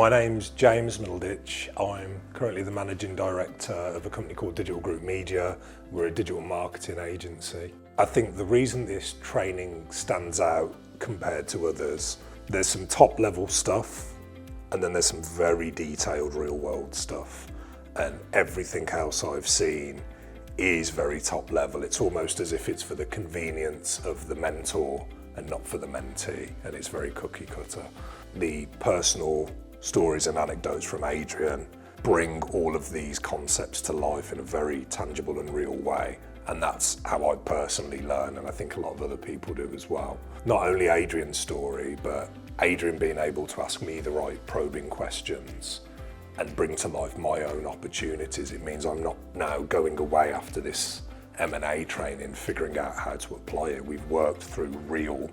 My name's James Middleditch. I'm currently the Managing Director of a company called Digital Group Media. We're a digital marketing agency. I think the reason this training stands out compared to others, there's some top level stuff and then there's some very detailed real world stuff. And everything else I've seen is very top level. It's almost as if it's for the convenience of the mentor and not for the mentee, and it's very cookie cutter. The personal stories and anecdotes from Adrian bring all of these concepts to life in a very tangible and real way, and that's how I personally learn, and I think a lot of other people do as well. Not only Adrian's story, but Adrian being able to ask me the right probing questions and bring to life my own opportunities. It means I'm not now going away after this M&A training figuring out how to apply it. We've worked through real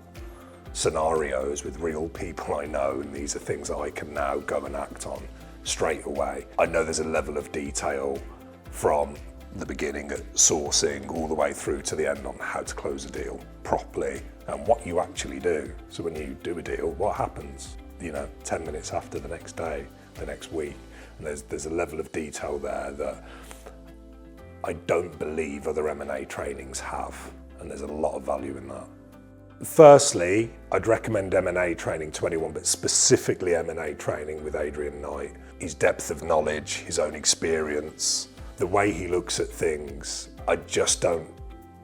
scenarios with real people I know, and these are things that I can now go and act on straight away. I know there's a level of detail from the beginning at sourcing all the way through to the end on how to close a deal properly and what you actually do. So when you do a deal, what happens? 10 minutes after, the next day, the next week. And there's a level of detail there that I don't believe other M&A trainings have, and there's a lot of value in that. Firstly, I'd recommend M&A training to anyone, but specifically M&A training with Adrian Knight. His depth of knowledge, his own experience, the way he looks at things, I just don't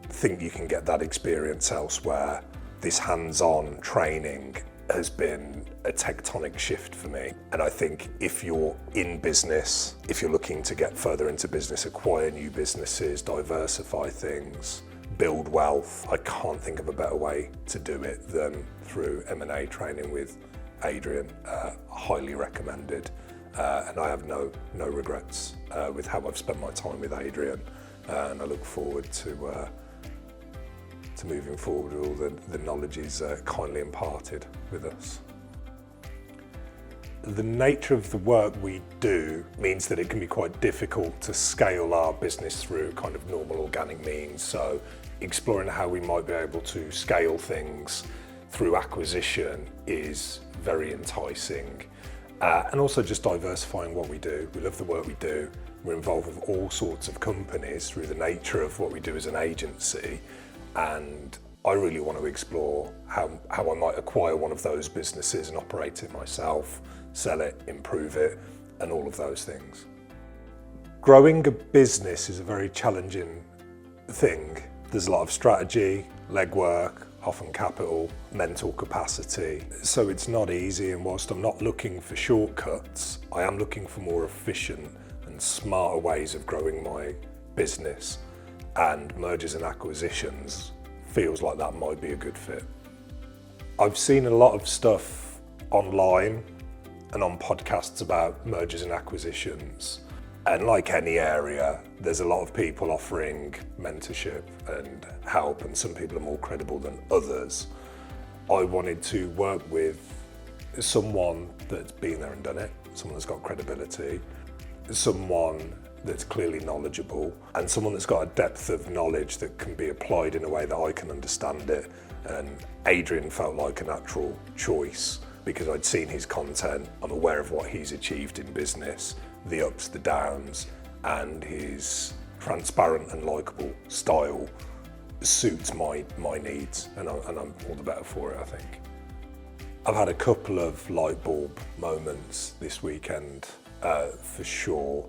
think you can get that experience elsewhere. This hands-on training has been a tectonic shift for me. And I think if you're in business, if you're looking to get further into business, acquire new businesses, diversify things, build wealth, I can't think of a better way to do it than through M&A training with Adrian. Highly recommended. And I have no regrets with how I've spent my time with Adrian. And I look forward to moving forward with all the knowledge he's kindly imparted with us. The nature of the work we do means that it can be quite difficult to scale our business through kind of normal organic means. So exploring how we might be able to scale things through acquisition is very enticing. And also just diversifying what we do. We love the work we do. We're involved with all sorts of companies through the nature of what we do as an agency. And I really want to explore how I might acquire one of those businesses and operate it myself, sell it, improve it, and all of those things. Growing a business is a very challenging thing. There's a lot of strategy, legwork, often capital, mental capacity. So it's not easy, and whilst I'm not looking for shortcuts, I am looking for more efficient and smarter ways of growing my business. And mergers and acquisitions feels like that might be a good fit. I've seen a lot of stuff online and on podcasts about mergers and acquisitions. And like any area, there's a lot of people offering mentorship and help, and some people are more credible than others. I wanted to work with someone that's been there and done it, someone that's got credibility, someone that's clearly knowledgeable, and someone that's got a depth of knowledge that can be applied in a way that I can understand it. And Adrian felt like a natural choice because I'd seen his content, I'm aware of what he's achieved in business, the ups, the downs, and his transparent and likeable style suits my needs, and I'm all the better for it, I think. I've had a couple of light bulb moments this weekend, for sure.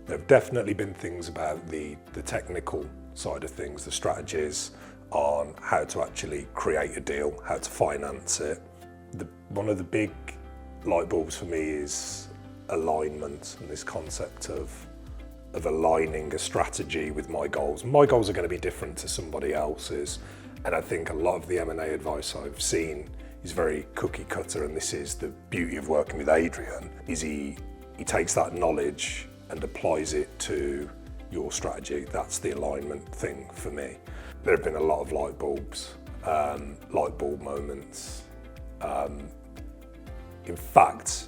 There have definitely been things about the technical side of things, the strategies on how to actually create a deal, how to finance it. One of the big light bulbs for me is alignment, and this concept of aligning a strategy with my goals. My goals are going to be different to somebody else's, and I think a lot of the M&A advice I've seen is very cookie cutter, and this is the beauty of working with Adrian, is he takes that knowledge and applies it to your strategy. That's the alignment thing for me. There have been a lot of light bulbs, light bulb moments. In fact,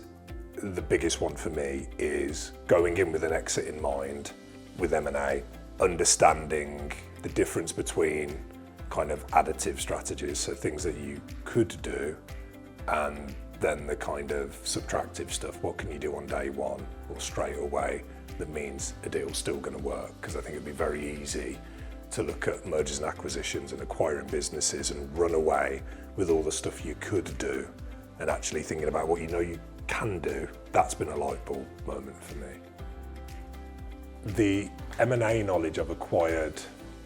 the biggest one for me is going in with an exit in mind with M&A, understanding the difference between kind of additive strategies, so things that you could do, and than the kind of subtractive stuff. What can you do on day one or straight away that means a deal's still going to work? Because I think it'd be very easy to look at mergers and acquisitions and acquiring businesses and run away with all the stuff you could do, and actually thinking about what you know you can do. That's been a light bulb moment for me. The M&A knowledge I've acquired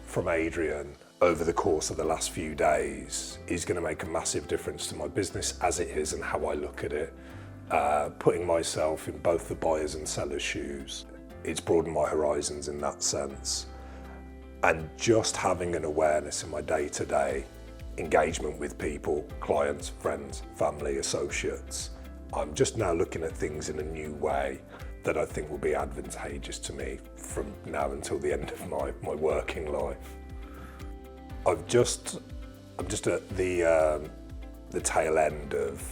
from Adrian over the course of the last few days is going to make a massive difference to my business as it is and how I look at it. Putting myself in both the buyers and sellers' shoes, it's broadened my horizons in that sense. And just having an awareness in my day-to-day engagement with people, clients, friends, family, associates, I'm just now looking at things in a new way that I think will be advantageous to me from now until the end of my working life. I'm just at the tail end of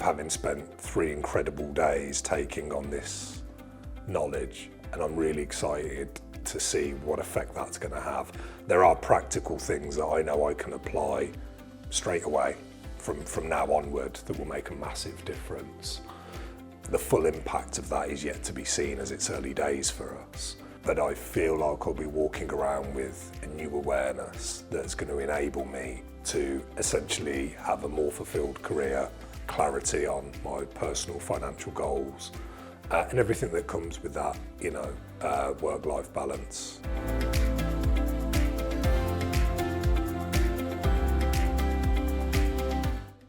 having spent 3 incredible days taking on this knowledge, and I'm really excited to see what effect that's going to have. There are practical things that I know I can apply straight away from now onward that will make a massive difference. The full impact of that is yet to be seen, as it's early days for us. But I feel like I'll be walking around with a new awareness that's going to enable me to essentially have a more fulfilled career, clarity on my personal financial goals, and everything that comes with that, work-life balance.